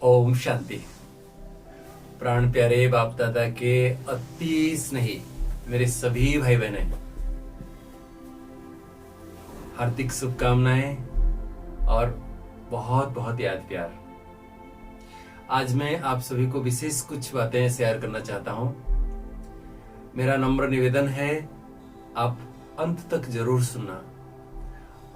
ओम शांति। प्राण प्यारे बाप दादा के अति स्नेही मेरे सभी भाई बहने, हार्दिक शुभकामनाएं और बहुत बहुत याद प्यार। आज मैं आप सभी को विशेष कुछ बातें शेयर करना चाहता हूं। मेरा नम्र निवेदन है, आप अंत तक जरूर सुनना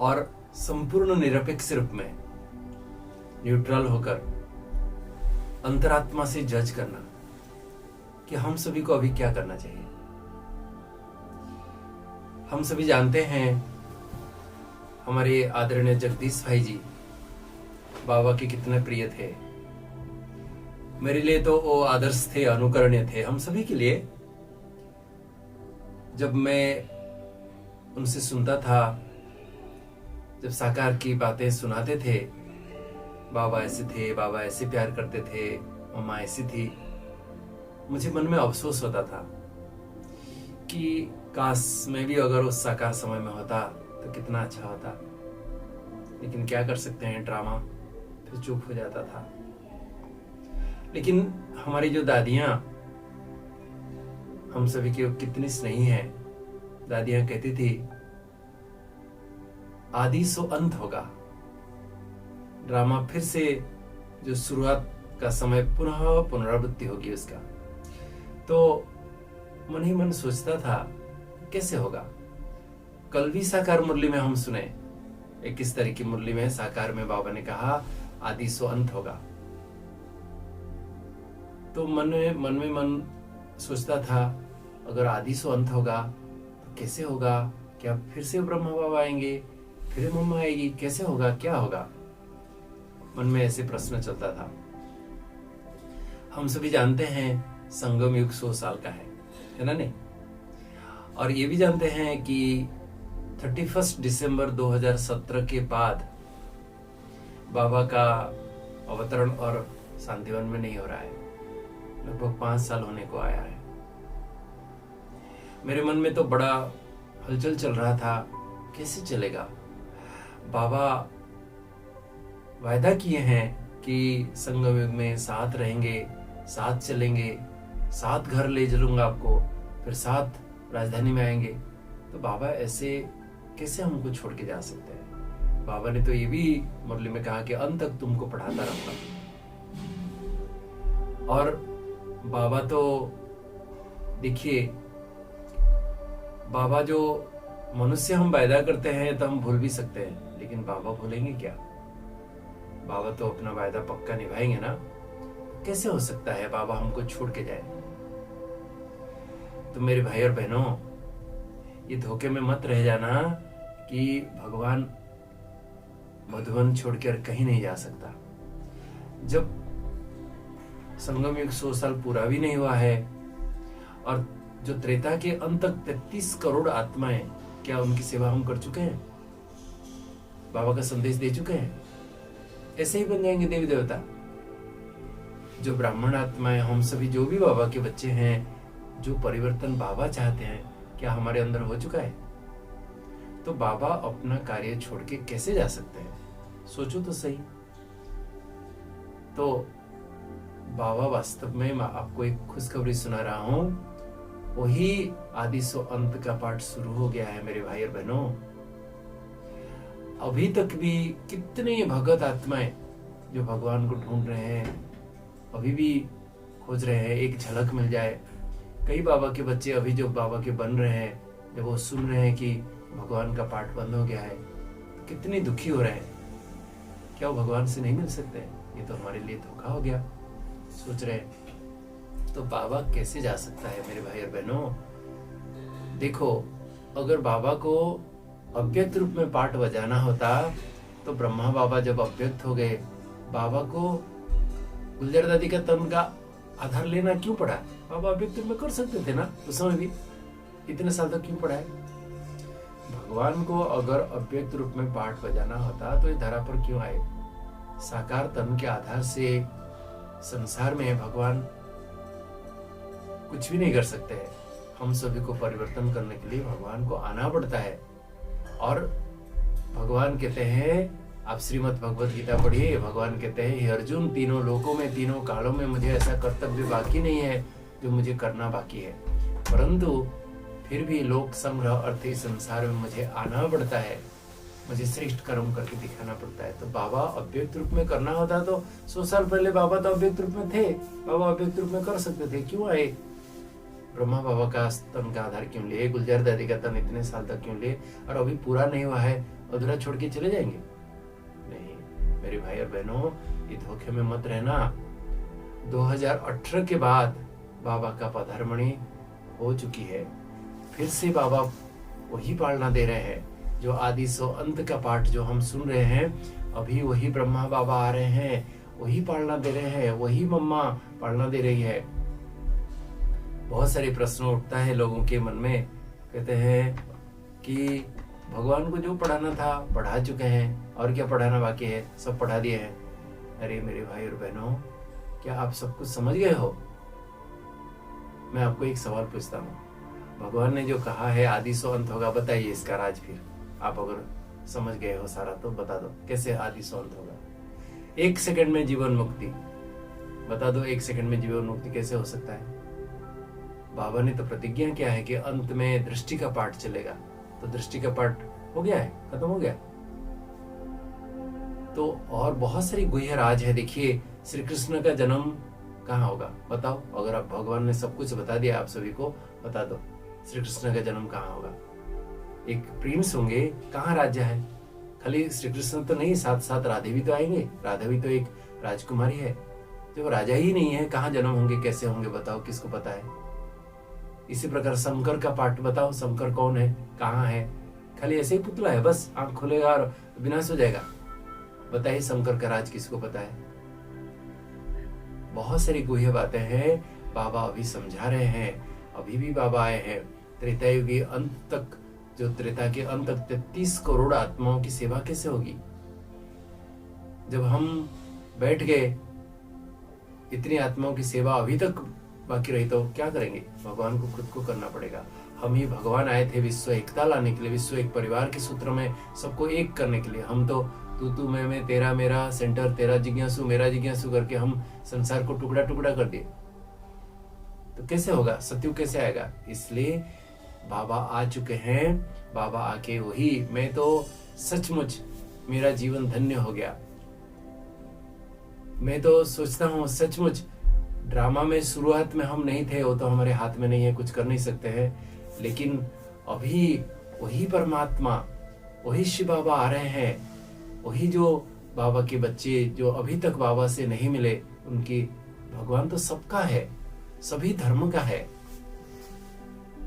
और संपूर्ण निरपेक्ष रूप में न्यूट्रल होकर अंतरात्मा से जज करना कि हम सभी को अभी क्या करना चाहिए। हम सभी जानते हैं हमारे आदरणीय जगदीश भाई जी बाबा के कितने प्रिय थे। मेरे लिए तो वो आदर्श थे, अनुकरणीय थे हम सभी के लिए। जब मैं उनसे सुनता था, जब साकार की बातें सुनाते थे, बाबा ऐसे थे, बाबा ऐसे प्यार करते थे, मम्मा ऐसी थी, मुझे मन में अफसोस होता था कि काश मैं भी अगर उस साकार समय में होता तो कितना अच्छा होता। लेकिन क्या कर सकते हैं, ड्रामा फिर चुप हो जाता था। लेकिन हमारी जो दादियां हम सभी की कितनी स्नेही हैं। दादियां कहती थी आदि सो अंत होगा। ड्रामा फिर से जो शुरुआत का समय पुनः पुनरावृत्ति होगी उसका। तो मन ही मन सोचता था कैसे होगा। कल भी साकार मुरली में हम सुने, 21 तारीख की मुरली में साकार में बाबा ने कहा आदि सो अंत होगा। तो मन सोचता था अगर आदि सो अंत होगा तो कैसे होगा। क्या फिर से ब्रह्मा बाबा आएंगे, फिर मम्मा आएगी, कैसे होगा, क्या होगा। मन में ऐसे प्रश्न चलता था। हम सभी जानते हैं संगम युग 100 साल का है ना नहीं। और ये भी जानते हैं कि 31 दिसंबर 2017 के बाद बाबा का अवतरण और शांतिवन में नहीं हो रहा है। लगभग 5 साल होने को आया है। मेरे मन में तो बड़ा हलचल चल रहा था, कैसे चलेगा। बाबा वायदा किए हैं कि संगम युग में साथ रहेंगे, साथ चलेंगे, साथ घर ले चलूंगा आपको, फिर साथ राजधानी में आएंगे। तो बाबा ऐसे कैसे हमको छोड़ के जा सकते हैं। बाबा ने तो ये भी मुरली में कहा कि अंत तक तुमको पढ़ाता रहूंगा। और बाबा तो देखिए, बाबा जो मनुष्य हम वायदा करते हैं तो हम भूल भी सकते हैं, लेकिन बाबा भूलेंगे क्या। बाबा तो अपना वायदा पक्का निभाएंगे ना। कैसे हो सकता है बाबा हमको छोड़ के जाए। तो मेरे भाई और बहनों, ये धोखे में मत रह जाना कि भगवान मधुबन छोड़कर कहीं नहीं जा सकता। जब संगम युग 100 साल पूरा भी नहीं हुआ है और जो त्रेता के अंत तक 33 करोड़ आत्माएं, क्या उनकी सेवा हम कर चुके हैं, बाबा का संदेश दे चुके हैं। ऐसे ही बन जाएंगे देवी देवता। जो ब्राह्मण आत्माएं, हम सभी जो भी बाबा के बच्चे हैं, जो परिवर्तन बाबा चाहते हैं, क्या हमारे अंदर हो चुका है। तो बाबा अपना कार्य छोड़ के कैसे जा सकते हैं, सोचो तो सही। तो बाबा वास्तव में, मैं आपको एक खुशखबरी सुना रहा हूं, वही आदि सो अंत का पाठ शुरू हो गया है मेरे भाई और बहनों। अभी तक भी कितने भगत आत्माएं जो भगवान को ढूंढ रहे हैं, अभी भी खोज रहे हैं, एक झलक मिल जाए। कई बाबा के बच्चे अभी जो बाबा के बन रहे हैं, जब वो सुन रहे हैं कि भगवान का पाठ बंद हो गया है, तो कितने दुखी हो रहे हैं। क्या वो भगवान से नहीं मिल सकते। ये तो हमारे लिए धोखा हो गया, सोच रहे हैं। तो बाबा कैसे जा सकता है मेरे भाई और बहनों। देखो, अगर बाबा को अव्यक्त रूप में पाठ बजाना होता तो ब्रह्मा बाबा जब अव्यक्त हो गए, बाबा को गुलजार दादी का तन का आधार लेना क्यों पड़ा। बाबा अव्यक्त रूप में कर सकते थे ना उस समय भी, इतने साल तक क्यों पड़ा है। भगवान को अगर अव्यक्त रूप में पाठ बजाना होता तो ये धरा पर क्यों आए। साकार तन के आधार से संसार में भगवान कुछ भी नहीं कर सकते हैं। हम सभी को परिवर्तन करने के लिए भगवान को आना पड़ता है। और भगवान कहते हैं आप श्रीमद् भगवत गीता पढ़िए, भगवान कहते हैं हे अर्जुन, तीनों लोकों में तीनों कालों में मुझे ऐसा कर्तव्य बाकी नहीं है जो मुझे करना बाकी है, परंतु फिर भी लोक संग्रह अर्थ इस संसार में मुझे आना पड़ता है, मुझे श्रेष्ठ कर्म करके दिखाना पड़ता है। तो बाबा अव्यक्त रूप में करना होता तो 100 साल पहले बाबा तो अव्यक्त रूप में थे, बाबा अव्यक्त रूप में कर सकते थे, क्यों आए? ब्रह्मा बाबा का स्तन का आधार क्यों लिए? गुलजार दादी का तन इतने साल तक क्यों लिए? और अभी पूरा नहीं हुआ है, अधूरा छोड़ के चले जाएंगे? नहीं मेरे भाई और बहनों, ये धोखे में मत रहना। 2018 के बाद बाबा का पधर्मणी हो चुकी है, फिर से बाबा वही पालना दे रहे हैं, जो आदि सो अंत का पाठ जो हम सुन रहे हैं, अभी वही ब्रह्मा बाबा आ रहे हैं, वही पालना दे रहे हैं, वही मम्मा पालना दे रही है। बहुत सारे प्रश्न उठता है लोगों के मन में, कहते हैं कि भगवान को जो पढ़ाना था पढ़ा चुके हैं, और क्या पढ़ाना बाकी है? सब पढ़ा दिए हैं। अरे मेरे भाई और बहनों, क्या आप सब कुछ समझ गए हो? मैं आपको एक सवाल पूछता हूँ, भगवान ने जो कहा है आदि सो अंत होगा, बताइए इसका राज। फिर आप अगर समझ गए हो सारा तो बता दो, कैसे आदि सो अंत होगा? 1 सेकंड में जीवन मुक्ति, बता दो 1 सेकंड में जीवन मुक्ति कैसे हो सकता है? बाबा ने तो प्रतिज्ञा किया है कि अंत में दृष्टि का पाठ चलेगा, तो दृष्टि का पाठ हो गया है, खत्म हो गया। तो और बहुत सारी गुह्य राज है। देखिए श्री कृष्ण का जन्म कहाँ होगा, बताओ? अगर आप भगवान ने सब कुछ बता दिया आप सभी को, बता दो श्री कृष्ण का जन्म कहाँ होगा? एक प्रिंस होंगे, कहाँ राज्य है? खाली श्री कृष्ण तो नहीं, साथ साथ राधे भी तो आएंगे। राधा भी तो एक राजकुमारी है। जब राजा ही नहीं है, कहाँ जन्म होंगे, कैसे होंगे? बताओ, किसको पता है? इसी प्रकार शंकर का पाठ बताओ, शंकर कौन है, कहाँ है? खाली ऐसे ही पुतला है, बस आंख खुलेगा और विनाश हो जाएगा। बताइए शंकर का राज किसको पता है? बहुत सारी गुह्य बातें हैं, बाबा अभी समझा रहे हैं। अभी भी बाबा आए हैं त्रेतायुगी अंत तक, जो त्रेता के अंत तक 33 करोड़ आत्माओं की सेवा कैसे होगी? जब हम बैठ गए, इतनी आत्माओं की सेवा अभी तक बाकी रही तो क्या करेंगे? भगवान को खुद को करना पड़ेगा। हम ही भगवान आए थे विश्व एकता लाने के लिए, विश्व एक परिवार के सूत्र में सबको एक करने के लिए। हम तो तू मैं तेरा मेरा सेंटर, तेरा जिज्ञासु मेरा जिज्ञासु करके हम संसार को टुकड़ा टुकड़ा कर दिए। तो कैसे होगा? सत्युग कैसे आएगा? इसलिए बाबा आ चुके हैं। बाबा आके वही, मैं तो सचमुच मेरा जीवन धन्य हो गया। मैं तो सोचता हूँ सचमुच, ड्रामा में शुरुआत में हम नहीं थे, वो तो हमारे हाथ में नहीं है, कुछ कर नहीं सकते हैं, लेकिन अभी वही परमात्मा, वही शिव बाबा आ रहे हैं। वही जो बाबा के बच्चे जो अभी तक बाबा से नहीं मिले, उनकी भगवान तो सबका है, सभी धर्म का है।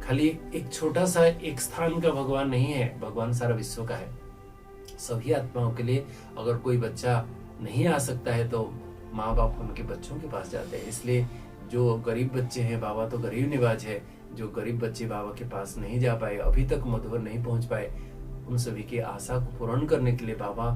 खाली एक छोटा सा एक स्थान का भगवान नहीं है, भगवान सारा विश्व का है, सभी आत्माओं के लिए। अगर कोई बच्चा नहीं आ सकता है तो माँ बाप उनके बच्चों के पास जाते हैं। इसलिए जो गरीब बच्चे हैं, बाबा तो गरीब निवाज है, जो गरीब बच्चे बाबा के पास नहीं जा पाए, अभी तक मधुवर नहीं पहुंच पाए, उन सभी की आशा को पूर्ण करने के लिए बाबा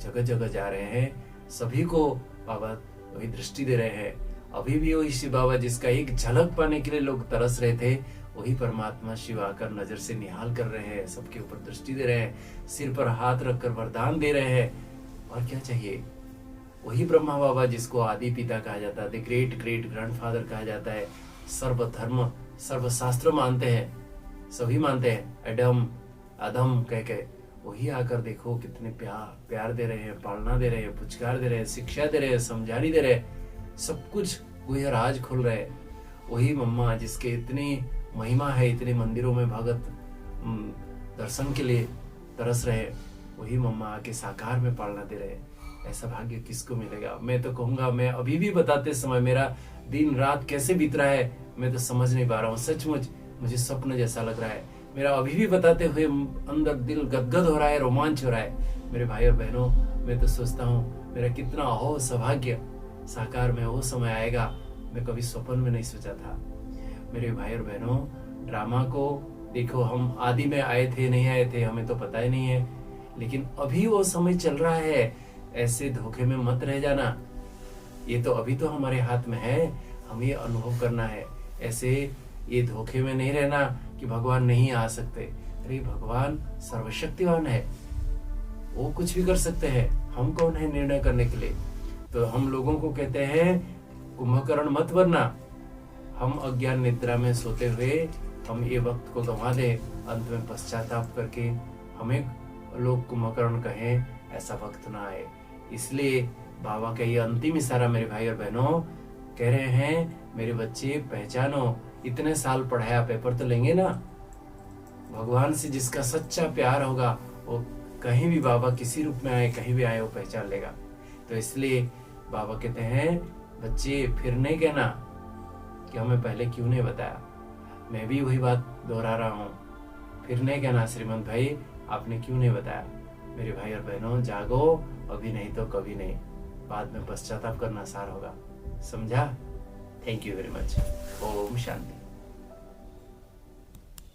जगह जगह जा रहे हैं। सभी को बाबा वही दृष्टि दे रहे हैं। अभी भी वही शिव बाबा जिसका एक झलक पाने के लिए लोग तरस रहे थे, वही परमात्मा शिव आकर नजर से निहाल कर रहे हैं, सबके ऊपर दृष्टि दे रहे हैं, सिर पर हाथ रखकर वरदान दे रहे हैं। और क्या चाहिए? वही ब्रह्मा बाबा जिसको आदि पिता कहा जाता है, द ग्रेट ग्रेट ग्रैंडफादर कहा जाता है, सर्व धर्म सर्व शास्त्र मानते हैं, सभी मानते हैं, एडम आदम कह के, वही आकर देखो कितने प्यार दे रहे हैं, पालना दे रहे हैं, पुचकार दे रहे हैं, शिक्षा दे रहे हैं, समझानी दे रहे हैं, सब कुछ वही राज खोल रहे हैं। वही मम्मा जिसके इतनी महिमा है, इतने मंदिरों में भगत दर्शन के लिए तरस रहे, वही मम्मा आके साकार में पालना दे रहे हैं। ऐसा भाग्य किसको मिलेगा? मैं तो कहूंगा, मैं अभी भी बताते समय मेरा दिन रात कैसे बीत रहा है मैं तो समझ नहीं पा रहा हूँ। सचमुच मुझे स्वप्न जैसा लग रहा है। मेरा अभी भी बताते हुए अंदर दिल गदगद हो रहा है, रोमांच हो रहा है। मेरे भाई और बहनों, मैं तो सोचता हूँ मेरा कितना अहो सौभाग्य, साकार में वो समय आएगा मैं कभी स्वप्न में नहीं सोचा था। मेरे भाई और बहनों, ड्रामा को देखो, हम आदि में आए थे नहीं आए थे हमें तो पता ही नहीं है, लेकिन अभी वो समय चल रहा है। ऐसे धोखे में मत रह जाना, ये तो अभी तो हमारे हाथ में है, हमें ये अनुभव करना है। ऐसे ये धोखे में नहीं रहना कि भगवान नहीं आ सकते। अरे भगवान सर्वशक्तिवान है, वो कुछ भी कर सकते हैं। हम कौन है निर्णय करने के लिए? तो हम लोगों को कहते हैं कुंभकर्ण मत बनना। हम अज्ञान निद्रा में सोते हुए हम ये वक्त को गंवा दे, अंत में पश्चाताप करके हमें लोग कुंभकर्ण कहें, ऐसा वक्त ना आए। इसलिए बाबा का ये अंतिम इशारा मेरे भाई और बहनों कह रहे हैं, मेरे बच्चे पहचानो, इतने साल पढ़ाया, पेपर तो लेंगे ना। भगवान से जिसका सच्चा प्यार होगा वो कहीं भी बाबा किसी रूप में आए, कहीं भी आए, वो पहचान लेगा। तो इसलिए बाबा कहते हैं बच्चे फिर नहीं कहना कि हमें पहले क्यों नहीं बताया। मैं भी वही बात दोहरा रहा हूँ, फिर नहीं कहना श्रीमंत भाई आपने क्यों नहीं बताया। मेरे भाई और बहनों जागो, अभी नहीं तो कभी नहीं, बाद में पश्चाताप करना सार होगा। समझा? Thank you very much. ओम शांति।